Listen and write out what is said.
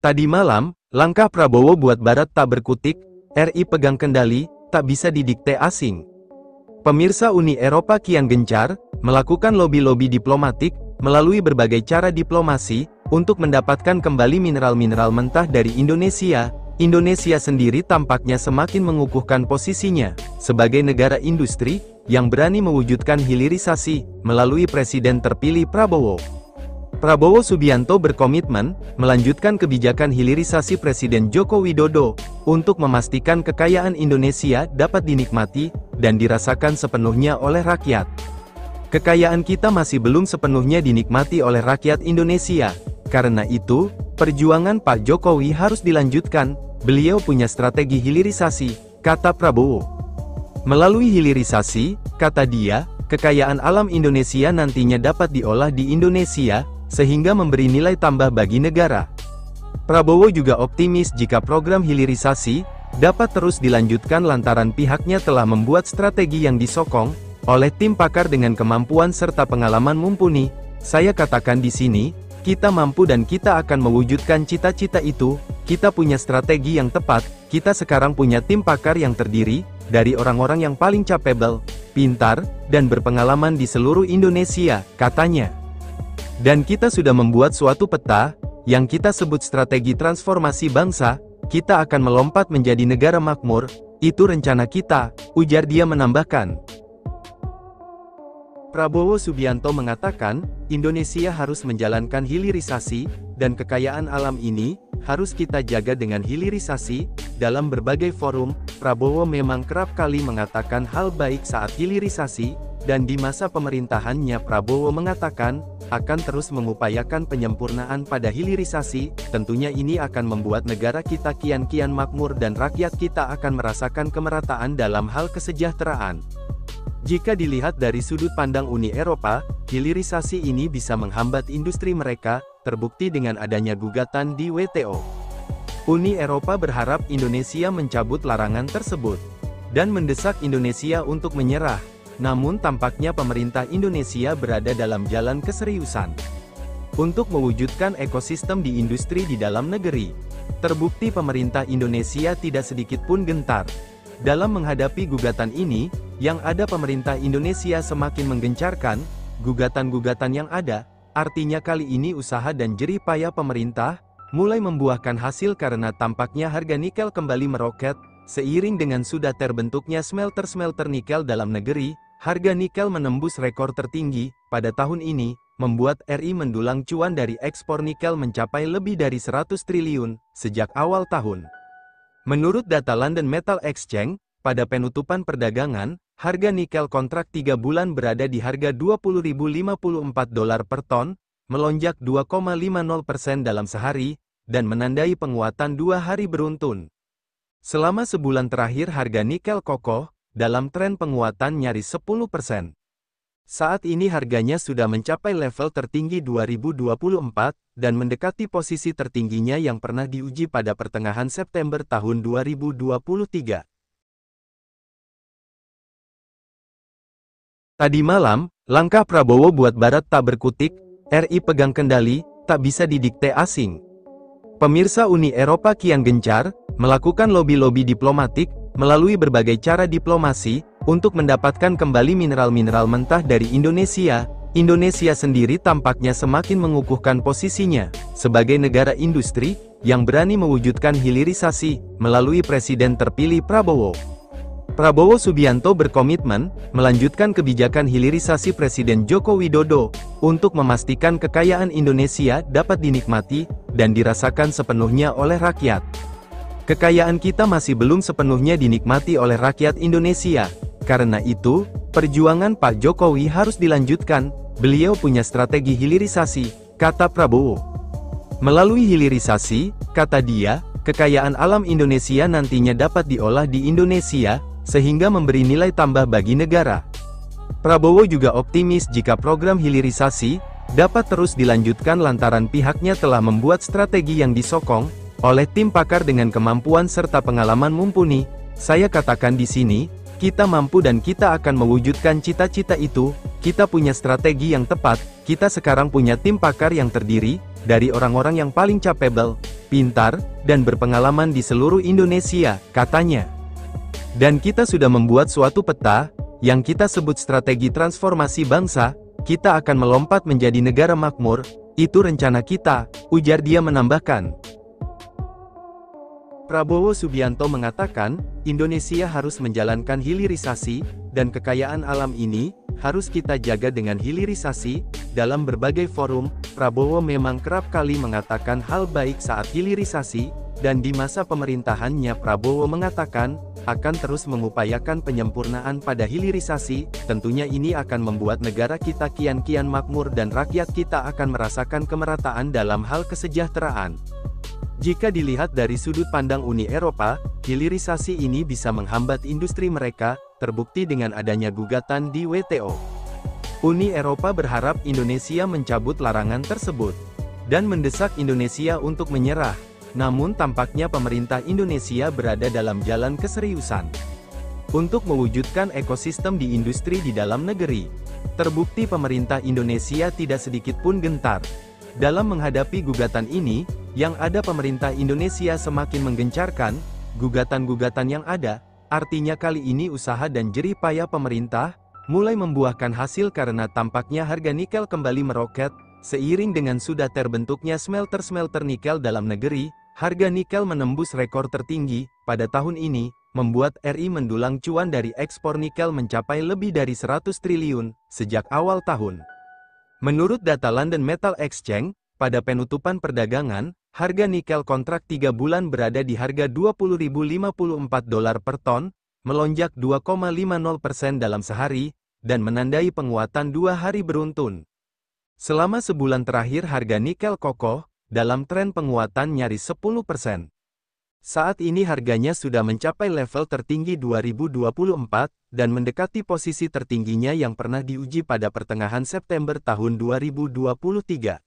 Tadi malam, langkah Prabowo buat Barat tak berkutik, RI pegang kendali, tak bisa didikte asing. Pemirsa, Uni Eropa kian gencar melakukan lobi-lobi diplomatik melalui berbagai cara diplomasi untuk mendapatkan kembali mineral-mineral mentah dari Indonesia. Indonesia sendiri tampaknya semakin mengukuhkan posisinya sebagai negara industri yang berani mewujudkan hilirisasi melalui Presiden terpilih Prabowo. Prabowo Subianto berkomitmen melanjutkan kebijakan hilirisasi Presiden Joko Widodo untuk memastikan kekayaan Indonesia dapat dinikmati dan dirasakan sepenuhnya oleh rakyat. Kekayaan kita masih belum sepenuhnya dinikmati oleh rakyat Indonesia. Karena itu, perjuangan Pak Jokowi harus dilanjutkan. Beliau punya strategi hilirisasi, kata Prabowo. Melalui hilirisasi, kata dia, kekayaan alam Indonesia nantinya dapat diolah di Indonesia, sehingga memberi nilai tambah bagi negara. Prabowo juga optimis jika program hilirisasi dapat terus dilanjutkan lantaran pihaknya telah membuat strategi yang disokong oleh tim pakar dengan kemampuan serta pengalaman mumpuni. Saya katakan di sini, kita mampu dan kita akan mewujudkan cita-cita itu. Kita punya strategi yang tepat, kita sekarang punya tim pakar yang terdiri dari orang-orang yang paling capable, pintar, dan berpengalaman di seluruh Indonesia, katanya. Dan kita sudah membuat suatu peta, yang kita sebut strategi transformasi bangsa. Kita akan melompat menjadi negara makmur, itu rencana kita, ujar dia menambahkan. Prabowo Subianto mengatakan, Indonesia harus menjalankan hilirisasi, dan kekayaan alam ini harus kita jaga dengan hilirisasi. Dalam berbagai forum, Prabowo memang kerap kali mengatakan hal baik saat hilirisasi, dan di masa pemerintahannya Prabowo mengatakan, akan terus mengupayakan penyempurnaan pada hilirisasi. Tentunya ini akan membuat negara kita kian-kian makmur dan rakyat kita akan merasakan kemerataan dalam hal kesejahteraan. Jika dilihat dari sudut pandang Uni Eropa, hilirisasi ini bisa menghambat industri mereka, terbukti dengan adanya gugatan di WTO. Uni Eropa berharap Indonesia mencabut larangan tersebut, dan mendesak Indonesia untuk menyerah. Namun tampaknya pemerintah Indonesia berada dalam jalan keseriusan untuk mewujudkan ekosistem di industri di dalam negeri. Terbukti pemerintah Indonesia tidak sedikit pun gentar dalam menghadapi gugatan ini. Yang ada pemerintah Indonesia semakin menggencarkan gugatan-gugatan yang ada. Artinya kali ini usaha dan jerih payah pemerintah mulai membuahkan hasil karena tampaknya harga nikel kembali meroket. Seiring dengan sudah terbentuknya smelter-smelter nikel dalam negeri, harga nikel menembus rekor tertinggi pada tahun ini, membuat RI mendulang cuan dari ekspor nikel mencapai lebih dari 100 triliun sejak awal tahun. Menurut data London Metal Exchange, pada penutupan perdagangan, harga nikel kontrak 3 bulan berada di harga $20.054 per ton, melonjak 2,50% dalam sehari, dan menandai penguatan 2 hari beruntun. Selama sebulan terakhir harga nikel kokoh, dalam tren penguatan nyaris 10%. Saat ini harganya sudah mencapai level tertinggi 2024, dan mendekati posisi tertingginya yang pernah diuji pada pertengahan September tahun 2023. Tadi malam, langkah Prabowo buat Barat tak berkutik, RI pegang kendali, tak bisa didikte asing. Pemirsa, Uni Eropa kian gencar melakukan lobi-lobi diplomatik melalui berbagai cara diplomasi untuk mendapatkan kembali mineral-mineral mentah dari Indonesia. Indonesia sendiri tampaknya semakin mengukuhkan posisinya sebagai negara industri yang berani mewujudkan hilirisasi melalui Presiden terpilih Prabowo. Prabowo Subianto berkomitmen melanjutkan kebijakan hilirisasi Presiden Joko Widodo untuk memastikan kekayaan Indonesia dapat dinikmati dan dirasakan sepenuhnya oleh rakyat. Kekayaan kita masih belum sepenuhnya dinikmati oleh rakyat Indonesia. Karena itu, perjuangan Pak Jokowi harus dilanjutkan. Beliau punya strategi hilirisasi, kata Prabowo. Melalui hilirisasi, kata dia, kekayaan alam Indonesia nantinya dapat diolah di Indonesia, sehingga memberi nilai tambah bagi negara. Prabowo juga optimis jika program hilirisasi dapat terus dilanjutkan lantaran pihaknya telah membuat strategi yang disokong oleh tim pakar dengan kemampuan serta pengalaman mumpuni. Saya katakan di sini, kita mampu dan kita akan mewujudkan cita-cita itu. Kita punya strategi yang tepat, kita sekarang punya tim pakar yang terdiri dari orang-orang yang paling capable, pintar, dan berpengalaman di seluruh Indonesia, katanya. Dan kita sudah membuat suatu peta, yang kita sebut strategi transformasi bangsa, kita akan melompat menjadi negara makmur, itu rencana kita, ujar dia menambahkan. Prabowo Subianto mengatakan, Indonesia harus menjalankan hilirisasi, dan kekayaan alam ini, harus kita jaga dengan hilirisasi. Dalam berbagai forum, Prabowo memang kerap kali mengatakan hal baik saat hilirisasi, dan di masa pemerintahannya Prabowo mengatakan, akan terus mengupayakan penyempurnaan pada hilirisasi, tentunya ini akan membuat negara kita kian-kian makmur dan rakyat kita akan merasakan kemerataan dalam hal kesejahteraan. Jika dilihat dari sudut pandang Uni Eropa, hilirisasi ini bisa menghambat industri mereka, terbukti dengan adanya gugatan di WTO. Uni Eropa berharap Indonesia mencabut larangan tersebut, dan mendesak Indonesia untuk menyerah. Namun tampaknya pemerintah Indonesia berada dalam jalan keseriusan untuk mewujudkan ekosistem di industri di dalam negeri. Terbukti pemerintah Indonesia tidak sedikit pun gentar dalam menghadapi gugatan ini, yang ada pemerintah Indonesia semakin menggencarkan gugatan-gugatan yang ada, artinya kali ini usaha dan jerih payah pemerintah mulai membuahkan hasil karena tampaknya harga nikel kembali meroket, seiring dengan sudah terbentuknya smelter-smelter nikel dalam negeri. Harga nikel menembus rekor tertinggi pada tahun ini, membuat RI mendulang cuan dari ekspor nikel mencapai lebih dari 100 triliun sejak awal tahun. Menurut data London Metal Exchange, pada penutupan perdagangan, harga nikel kontrak 3 bulan berada di harga $20.054 per ton, melonjak 2,50% dalam sehari, dan menandai penguatan 2 hari beruntun. Selama sebulan terakhir harga nikel kokoh, dalam tren penguatan nyaris 10%. Saat ini harganya sudah mencapai level tertinggi 2024, dan mendekati posisi tertingginya yang pernah diuji pada pertengahan September tahun 2023.